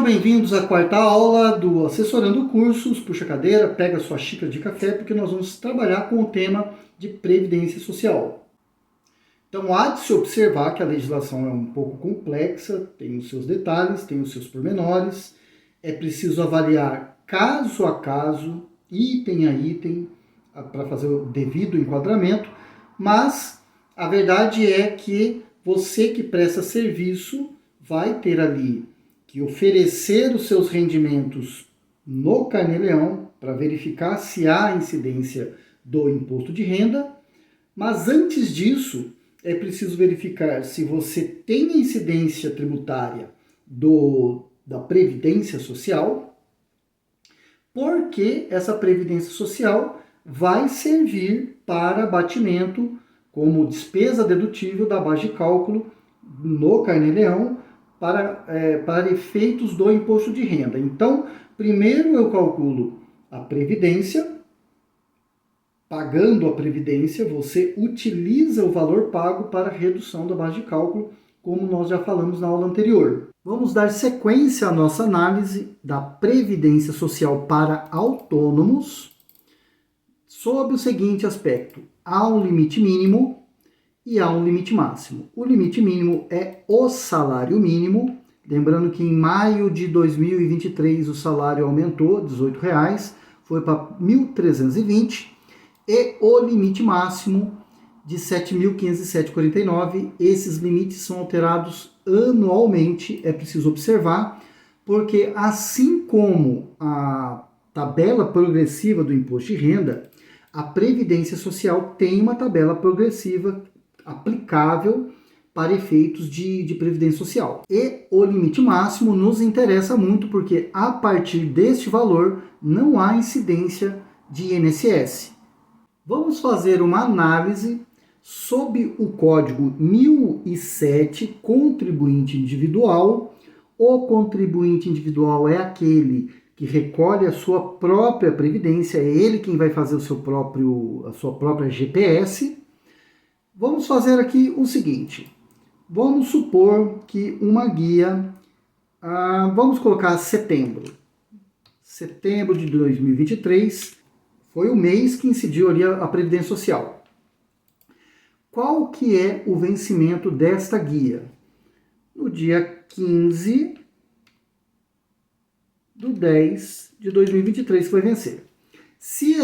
Sejam bem-vindos à quarta aula do Assessorando Cursos. Puxa a cadeira, pega a sua xícara de café, porque nós vamos trabalhar com o tema de Previdência Social. Então, há de se observar que a legislação é um pouco complexa, tem os seus detalhes, tem os seus pormenores, é preciso avaliar caso a caso, item a item, para fazer o devido enquadramento, mas a verdade é que você que presta serviço vai ter ali que oferecer os seus rendimentos no Carnê-Leão para verificar se há incidência do imposto de renda, mas antes disso é preciso verificar se você tem a incidência tributária da Previdência Social, porque essa Previdência Social vai servir para abatimento como despesa dedutível da base de cálculo no Carnê-Leão, para efeitos do imposto de renda. Então, primeiro eu calculo a previdência. Pagando a previdência, você utiliza o valor pago para redução da base de cálculo, como nós já falamos na aula anterior. Vamos dar sequência à nossa análise da Previdência Social para autônomos sob o seguinte aspecto: há um limite mínimo e há um limite máximo. O limite mínimo é o salário mínimo. Lembrando que em maio de 2023 o salário aumentou R$ 18, foi para R$ 1.320, e o limite máximo de R$ 7.507,49. Esses limites são alterados anualmente, é preciso observar, porque assim como a tabela progressiva do imposto de renda, a Previdência Social tem uma tabela progressiva aplicável para efeitos de Previdência Social. E o limite máximo nos interessa muito porque a partir deste valor não há incidência de INSS. Vamos fazer uma análise sob o código 1007, contribuinte individual. O contribuinte individual é aquele que recolhe a sua própria previdência, é ele quem vai fazer a sua própria GPS. Vamos fazer aqui o seguinte: vamos supor que uma guia, vamos colocar setembro de 2023, foi o mês que incidiu ali a Previdência Social. Qual que é o vencimento desta guia? No dia 15 de 10 de 2023 foi vencer. Se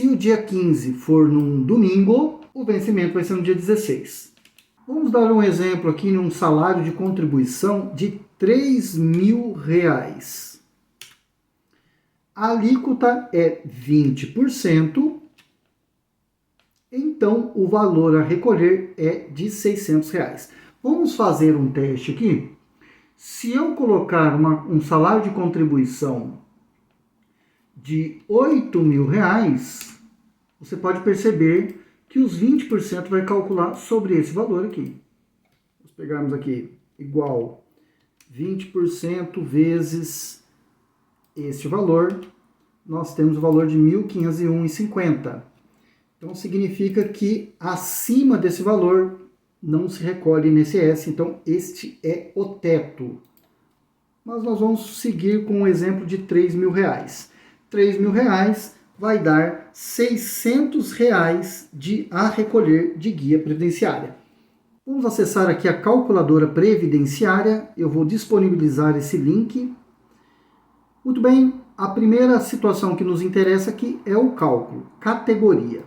o dia 15 for num domingo, o vencimento vai ser no dia 16. Vamos dar um exemplo aqui num salário de contribuição de R$ 3.000. A alíquota é 20%, então o valor a recolher é de R$ 600. Vamos fazer um teste aqui. Se eu colocar um salário de contribuição de R$ 8.000, você pode perceber que os 20% vai calcular sobre esse valor aqui. Vamos pegarmos aqui igual 20% vezes este valor, nós temos o valor de R$ 1.501,50. Então significa que acima desse valor não se recolhe INSS, então este é o teto. Mas nós vamos seguir com o exemplo de R$ 3.000. R$ 3.000 vai dar R$ 600 a recolher de guia previdenciária. Vamos acessar aqui a calculadora previdenciária, eu vou disponibilizar esse link. Muito bem, a primeira situação que nos interessa aqui é o cálculo, categoria.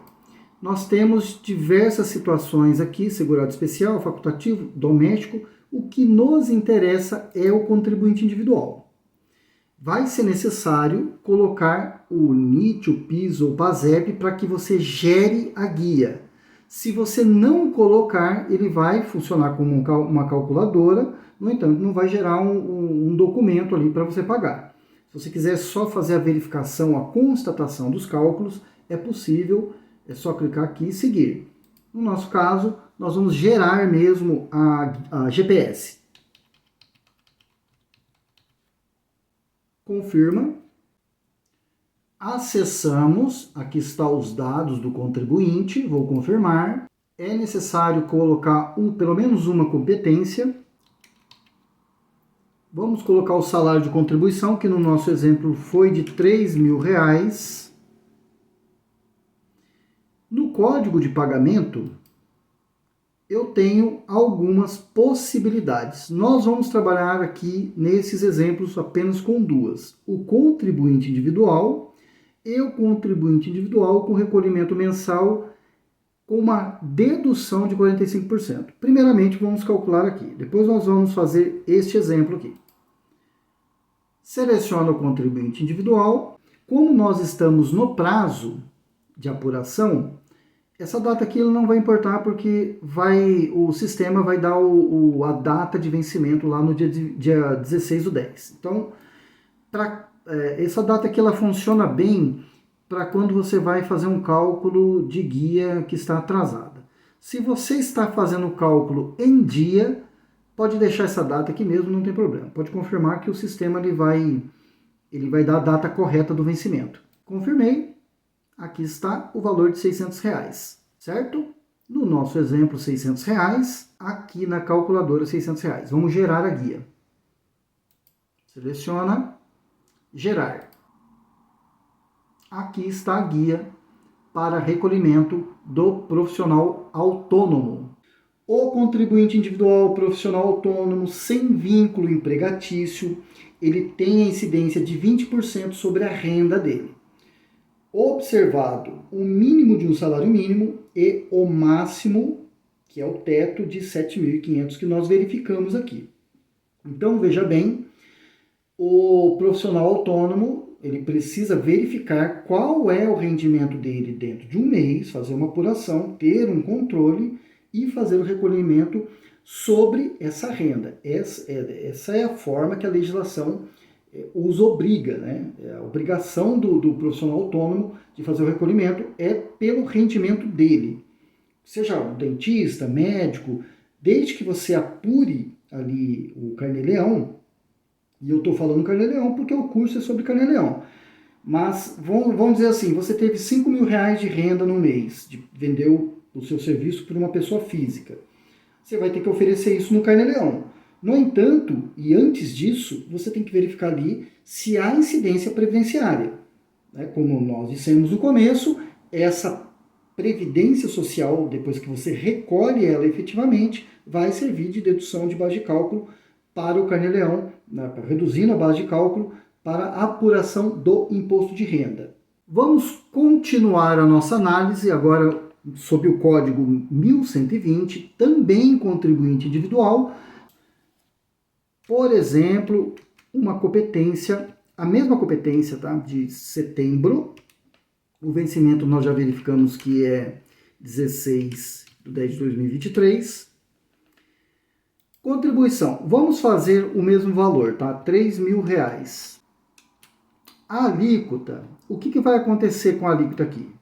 Nós temos diversas situações aqui, segurado especial, facultativo, doméstico. O que nos interessa é o contribuinte individual. Vai ser necessário colocar o NIT, o PIS ou o PASEP para que você gere a guia. Se você não colocar, ele vai funcionar como uma calculadora, no entanto, não vai gerar um documento ali para você pagar. Se você quiser só fazer a verificação, a constatação dos cálculos, é possível, é só clicar aqui e seguir. No nosso caso, nós vamos gerar mesmo a GPS. Confirma. Acessamos, aqui estão os dados do contribuinte, vou confirmar. É necessário colocar pelo menos uma competência. Vamos colocar o salário de contribuição, que no nosso exemplo foi de R$3.000. No código de pagamento, eu tenho algumas possibilidades. Nós vamos trabalhar aqui nesses exemplos apenas com duas: o contribuinte individual e o contribuinte individual com recolhimento mensal com uma dedução de 45%. Primeiramente, vamos calcular aqui. Depois nós vamos fazer este exemplo aqui. Seleciona o contribuinte individual. Como nós estamos no prazo de apuração, essa data aqui não vai importar porque o sistema vai dar a data de vencimento lá no dia 16/10. Então, essa data aqui ela funciona bem para quando você vai fazer um cálculo de guia que está atrasada. Se você está fazendo o cálculo em dia, pode deixar essa data aqui mesmo, não tem problema. Pode confirmar que o sistema ele vai dar a data correta do vencimento. Confirmei. Aqui está o valor de R$600, certo? No nosso exemplo, R$600. Aqui na calculadora, R$600. Vamos gerar a guia. Seleciona, gerar. Aqui está a guia para recolhimento do profissional autônomo. O contribuinte individual profissional autônomo sem vínculo empregatício, ele tem a incidência de 20% sobre a renda dele. Observado o mínimo de um salário mínimo e o máximo, que é o teto de 7.500 que nós verificamos aqui. Então, veja bem, o profissional autônomo ele precisa verificar qual é o rendimento dele dentro de um mês, fazer uma apuração, ter um controle e fazer o recolhimento sobre essa renda. Essa é a forma que a legislação os obriga, né? A obrigação do profissional autônomo de fazer o recolhimento é pelo rendimento dele. Seja um dentista, médico, desde que você apure ali o carnê-leão. E eu estou falando carnê-leão porque o curso é sobre carnê-leão. Mas vamos dizer assim, você teve R$5.000 de renda no mês, vendeu o seu serviço para uma pessoa física. Você vai ter que oferecer isso no carnê-leão. No entanto, e antes disso, você tem que verificar ali se há incidência previdenciária. Como nós dissemos no começo, essa previdência social, depois que você recolhe ela efetivamente, vai servir de dedução de base de cálculo para o carnê-leão, reduzindo a base de cálculo para a apuração do imposto de renda. Vamos continuar a nossa análise agora sob o código 1120, também contribuinte individual. Por exemplo, uma competência, a mesma competência, tá, de setembro. O vencimento nós já verificamos que é 16/10/2023. Contribuição, vamos fazer o mesmo valor, tá? R$3.000. A alíquota, o que vai acontecer com a alíquota aqui?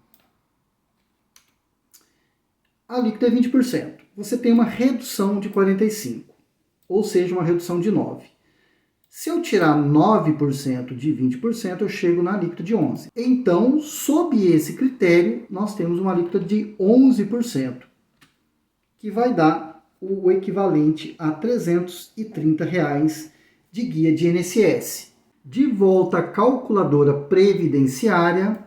A alíquota é 20%. Você tem uma redução de 45%, ou seja, uma redução de 9%. Se eu tirar 9% de 20%, eu chego na alíquota de 11%. Então, sob esse critério, nós temos uma alíquota de 11%, que vai dar o equivalente a R$330 de guia de INSS. De volta à calculadora previdenciária,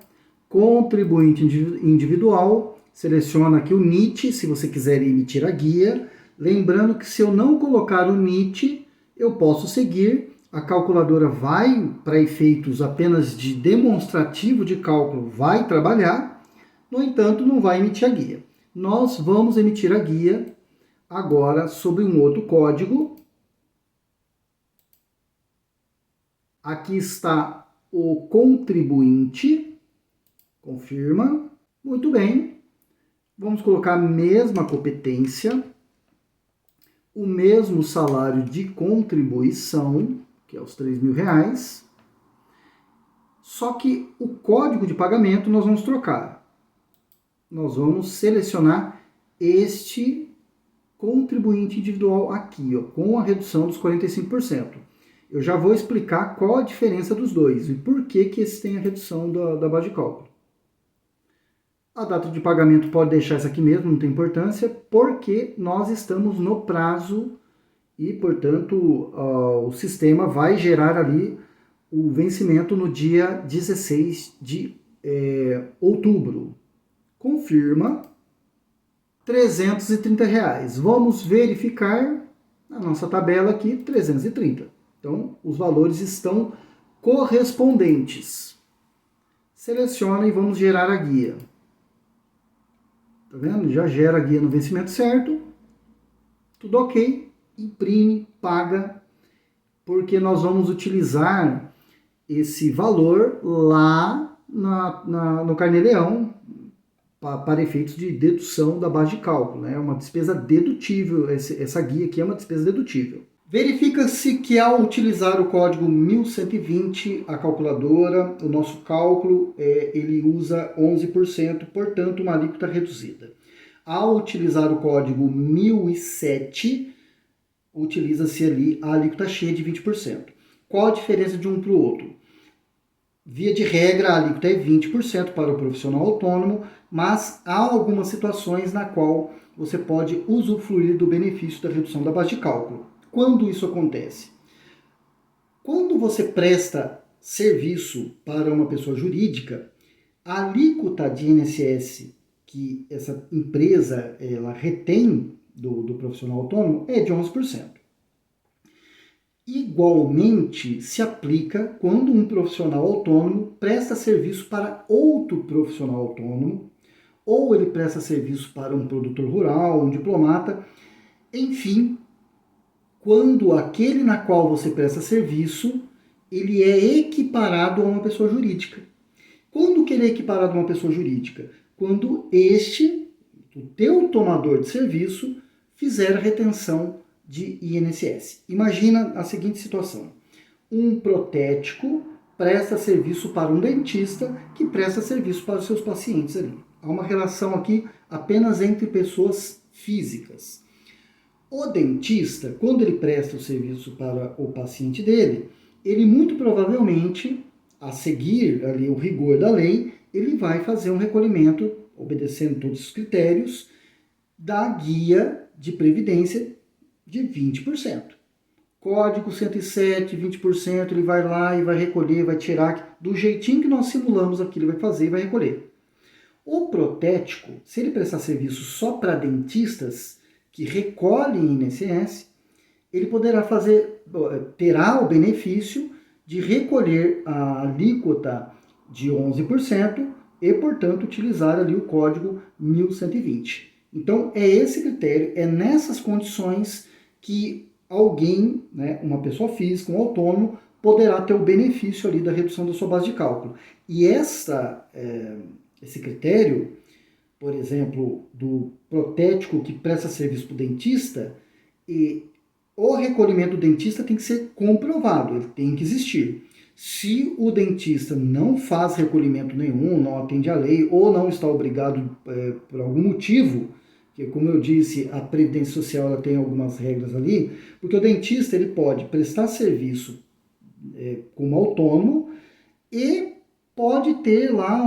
contribuinte individual, seleciona aqui o NIT, se você quiser emitir a guia. Lembrando que se eu não colocar o NIT, eu posso seguir. A calculadora vai, para efeitos apenas de demonstrativo de cálculo, vai trabalhar. No entanto, não vai emitir a guia. Nós vamos emitir a guia agora sobre um outro código. Aqui está o contribuinte. Confirma. Muito bem. Vamos colocar a mesma competência, o mesmo salário de contribuição, que é os R$3.000. Só que o código de pagamento nós vamos trocar. Nós vamos selecionar este contribuinte individual aqui, ó, com a redução dos 45%. Eu já vou explicar qual a diferença dos dois e por que esse tem a redução da base de cálculo. A data de pagamento pode deixar essa aqui mesmo, não tem importância, porque nós estamos no prazo e, portanto, o sistema vai gerar ali o vencimento no dia 16 de outubro. Confirma, R$ 330. Vamos verificar a nossa tabela aqui, 330. Então, os valores estão correspondentes. Seleciona e vamos gerar a guia. Tá vendo? Já gera a guia no vencimento certo. Tudo ok. Imprime, paga, porque nós vamos utilizar esse valor lá no Carnê-Leão para efeitos de dedução da base de cálculo. Né? É uma despesa dedutível, essa guia aqui é uma despesa dedutível. Verifica-se que ao utilizar o código 1120, a calculadora, o nosso cálculo, ele usa 11%, portanto uma alíquota reduzida. Ao utilizar o código 1007, utiliza-se ali a alíquota cheia de 20%. Qual a diferença de um para o outro? Via de regra, a alíquota é 20% para o profissional autônomo, mas há algumas situações na qual você pode usufruir do benefício da redução da base de cálculo. Quando isso acontece? Quando você presta serviço para uma pessoa jurídica, a alíquota de INSS que essa empresa ela retém do profissional autônomo é de 11%. Igualmente se aplica quando um profissional autônomo presta serviço para outro profissional autônomo, ou ele presta serviço para um produtor rural, um diplomata, enfim, quando aquele na qual você presta serviço, ele é equiparado a uma pessoa jurídica. Quando que ele é equiparado a uma pessoa jurídica? Quando o teu tomador de serviço, fizer a retenção de INSS. Imagina a seguinte situação. Um protético presta serviço para um dentista que presta serviço para os seus pacientes ali. Há uma relação aqui apenas entre pessoas físicas. O dentista, quando ele presta o serviço para o paciente dele, ele muito provavelmente, a seguir ali o rigor da lei, ele vai fazer um recolhimento, obedecendo todos os critérios, da guia de previdência de 20%. Código 107, 20%, ele vai lá e vai recolher, vai tirar, do jeitinho que nós simulamos aqui, ele vai fazer e vai recolher. O protético, se ele prestar serviço só para dentistas que recolhem INSS, ele terá o benefício de recolher a alíquota de 11% e, portanto, utilizar ali o código 1120. Então, é esse critério, é nessas condições que alguém, né, uma pessoa física, um autônomo, poderá ter o benefício ali da redução da sua base de cálculo. E esse critério, por exemplo, do protético que presta serviço para o dentista, o recolhimento do dentista tem que ser comprovado, ele tem que existir. Se o dentista não faz recolhimento nenhum, não atende à lei ou não está obrigado por algum motivo, que como eu disse, a Previdência Social ela tem algumas regras ali, porque o dentista ele pode prestar serviço como autônomo e pode ter lá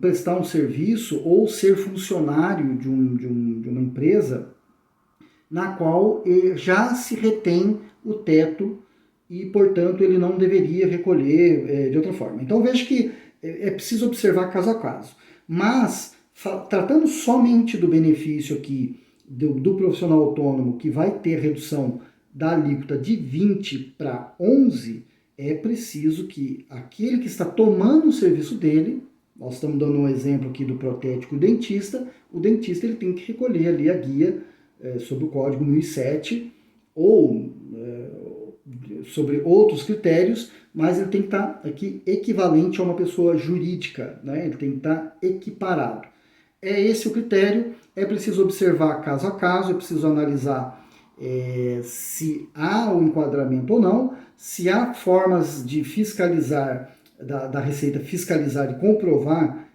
prestar um serviço ou ser funcionário de uma empresa na qual já se retém o teto e, portanto, ele não deveria recolher de outra forma. Então, vejo que é preciso observar caso a caso. Mas, tratando somente do benefício aqui do profissional autônomo, que vai ter redução da alíquota de 20 para 11, é preciso que aquele que está tomando o serviço dele, nós estamos dando um exemplo aqui do protético dentista, o dentista ele tem que recolher ali a guia sobre o código 1007 ou sobre outros critérios, mas ele tem que estar aqui equivalente a uma pessoa jurídica, né? Ele tem que estar equiparado. É esse o critério, é preciso observar caso a caso, é preciso analisar se há o enquadramento ou não, se há formas de fiscalizar, da Receita fiscalizar e comprovar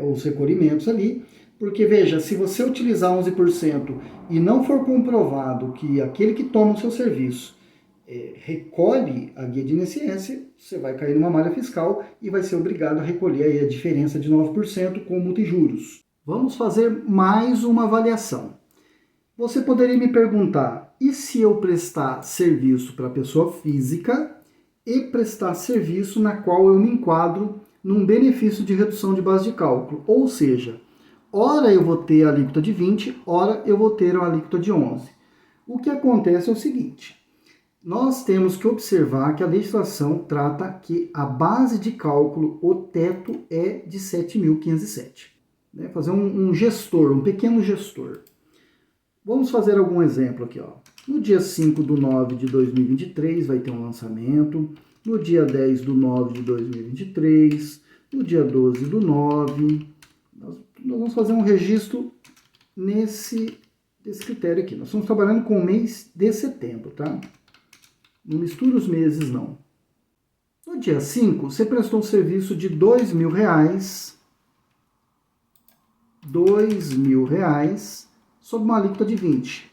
os recolhimentos ali, porque veja, se você utilizar 11% e não for comprovado que aquele que toma o seu serviço recolhe a guia de INSS, você vai cair numa malha fiscal e vai ser obrigado a recolher aí a diferença de 9% com multa e juros. Vamos fazer mais uma avaliação. Você poderia me perguntar, e se eu prestar serviço para pessoa física e prestar serviço na qual eu me enquadro num benefício de redução de base de cálculo? Ou seja, ora eu vou ter a alíquota de 20, ora eu vou ter a alíquota de 11. O que acontece é o seguinte, nós temos que observar que a legislação trata que a base de cálculo, o teto, é de 7.507. Né? Fazer um gestor, um pequeno gestor. Vamos fazer algum exemplo aqui. Ó. No dia 5/9/2023 vai ter um lançamento. No dia 10/9/2023. No dia 12/9. Nós vamos fazer um registro desse critério aqui. Nós estamos trabalhando com o mês de setembro, tá? Não mistura os meses, não. No dia 5, você prestou um serviço de R$2.000. R$2.000 sob uma alíquota de 20.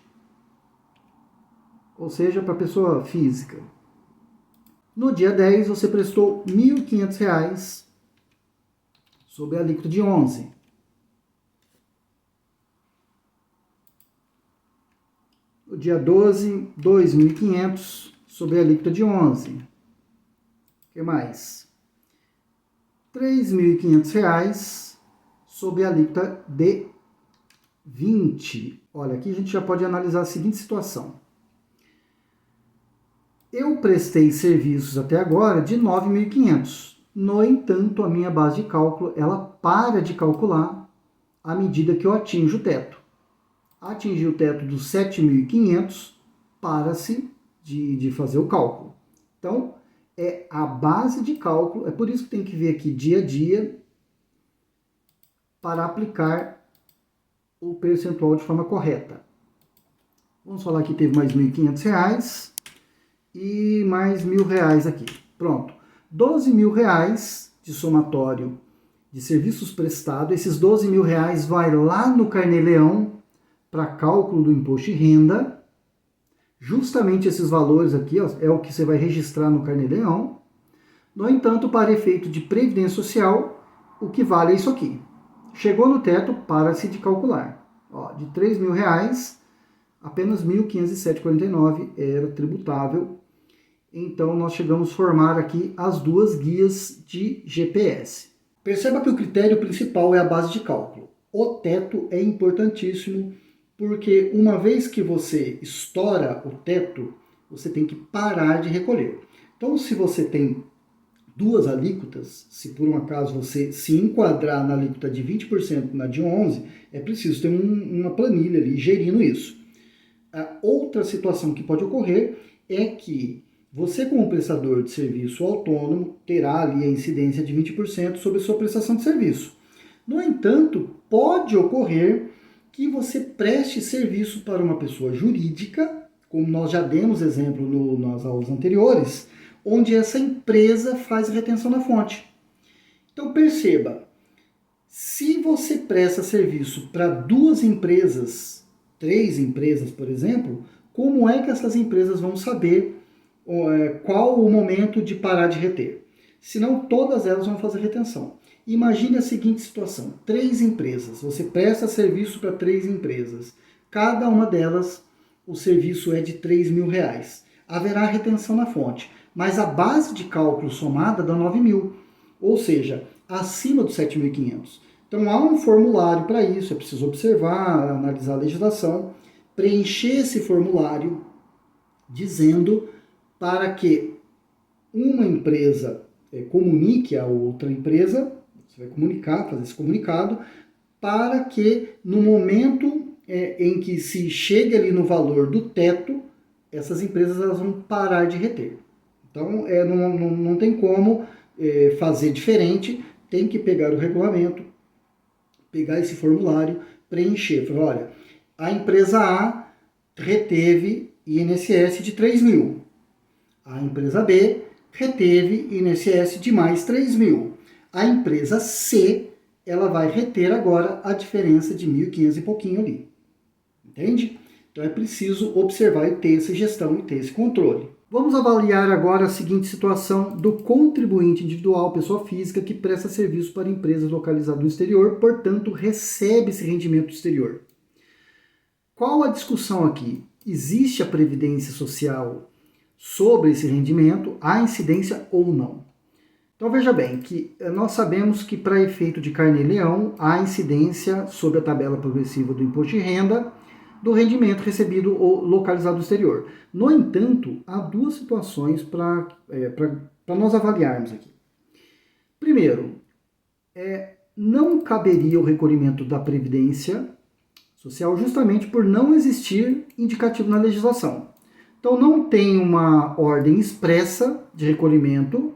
Ou seja, para pessoa física. No dia 10, você prestou R$1.500 sob a alíquota de 11. No dia 12, R$2.500 sob a alíquota de 11. O que mais? R$3.500 sob a alíquota de 20. Olha, aqui a gente já pode analisar a seguinte situação. Eu prestei serviços até agora de 9.500. No entanto, a minha base de cálculo, ela para de calcular à medida que eu atinjo o teto. Atingir o teto dos 7.500, para-se de fazer o cálculo. Então, é a base de cálculo, é por isso que tem que ver aqui dia a dia para aplicar o percentual de forma correta. Vamos falar que teve mais R$1.500 e mais R$1.000 aqui. Pronto. R$12.000 de somatório de serviços prestados. Esses R$12.000 vai lá no Carnê-Leão para cálculo do imposto de renda. Justamente esses valores aqui, ó, é o que você vai registrar no Carnê-Leão. No entanto, para efeito de previdência social, o que vale é isso aqui. Chegou no teto, para-se de calcular. Ó, de R$3.000, apenas R$1.507,49 era tributável. Então, nós chegamos a formar aqui as duas guias de GPS. Perceba que o critério principal é a base de cálculo. O teto é importantíssimo, porque uma vez que você estoura o teto, você tem que parar de recolher. Então, se você tem duas alíquotas, se por um acaso você se enquadrar na alíquota de 20% na de 11%, é preciso ter uma planilha ali gerindo isso. A outra situação que pode ocorrer é que você, como prestador de serviço autônomo, terá ali a incidência de 20% sobre a sua prestação de serviço. No entanto, pode ocorrer que você preste serviço para uma pessoa jurídica, como nós já demos exemplo nas aulas anteriores, onde essa empresa faz a retenção na fonte. Então perceba, se você presta serviço para duas empresas, 3 empresas, por exemplo, como é que essas empresas vão saber qual o momento de parar de reter? Senão todas elas vão fazer retenção. Imagine a seguinte situação, 3 empresas, você presta serviço para 3 empresas, cada uma delas o serviço é de R$3.000, haverá retenção na fonte, mas a base de cálculo somada dá 9.000, ou seja, acima dos 7.500. Então há um formulário para isso, é preciso observar, analisar a legislação, preencher esse formulário dizendo para que uma empresa comunique a outra empresa, você vai comunicar, fazer esse comunicado, para que no momento em que se chegue ali no valor do teto, essas empresas elas vão parar de reter. Então não tem como fazer diferente, tem que pegar o regulamento, pegar esse formulário, preencher. Falar, olha, a empresa A reteve INSS de 3.000. A empresa B reteve INSS de mais 3.000. A empresa C, ela vai reter agora a diferença de 1.500 e pouquinho ali. Entende? Então é preciso observar e ter essa gestão e ter esse controle. Vamos avaliar agora a seguinte situação do contribuinte individual, pessoa física, que presta serviço para empresas localizadas no exterior, portanto, recebe esse rendimento do exterior. Qual a discussão aqui? existe a previdência social sobre esse rendimento, há incidência ou não. Então veja bem que nós sabemos que para efeito de Carnê-Leão há incidência sobre a tabela progressiva do imposto de renda do rendimento recebido ou localizado no exterior. No entanto, há duas situações para nós avaliarmos aqui. Primeiro, não caberia o recolhimento da Previdência Social justamente por não existir indicativo na legislação. Então não tem uma ordem expressa de recolhimento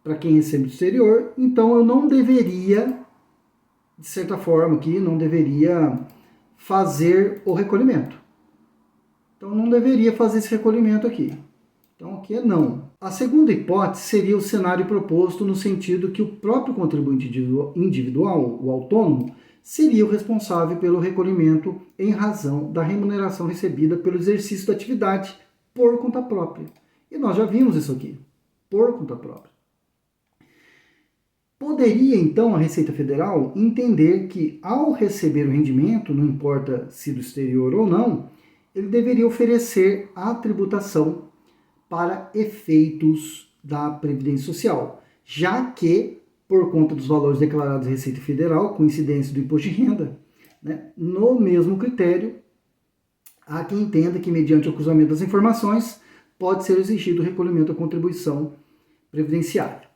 para quem recebe do exterior, então eu não deveria, de certa forma aqui, não deveria fazer o recolhimento. Então não deveria fazer esse recolhimento aqui. Então aqui é não. A segunda hipótese seria o cenário proposto no sentido que o próprio contribuinte individual, o autônomo, seria o responsável pelo recolhimento em razão da remuneração recebida pelo exercício da atividade por conta própria. E nós já vimos isso aqui, por conta própria. Poderia, então, a Receita Federal entender que, ao receber o rendimento, não importa se do exterior ou não, ele deveria oferecer a tributação para efeitos da Previdência Social, já que, por conta dos valores declarados à Receita Federal, com incidência do imposto de renda, né, no mesmo critério, há quem entenda que, mediante o cruzamento das informações, pode ser exigido o recolhimento da contribuição previdenciária.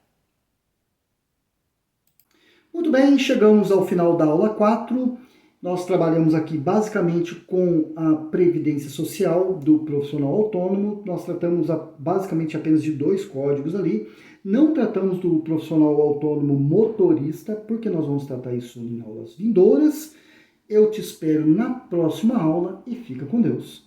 Muito bem, chegamos ao final da aula 4. Nós trabalhamos aqui basicamente com a Previdência Social do profissional autônomo. Nós tratamos basicamente apenas de 2 códigos ali. Não tratamos do profissional autônomo motorista, porque nós vamos tratar isso em aulas vindouras. Eu te espero na próxima aula e fica com Deus.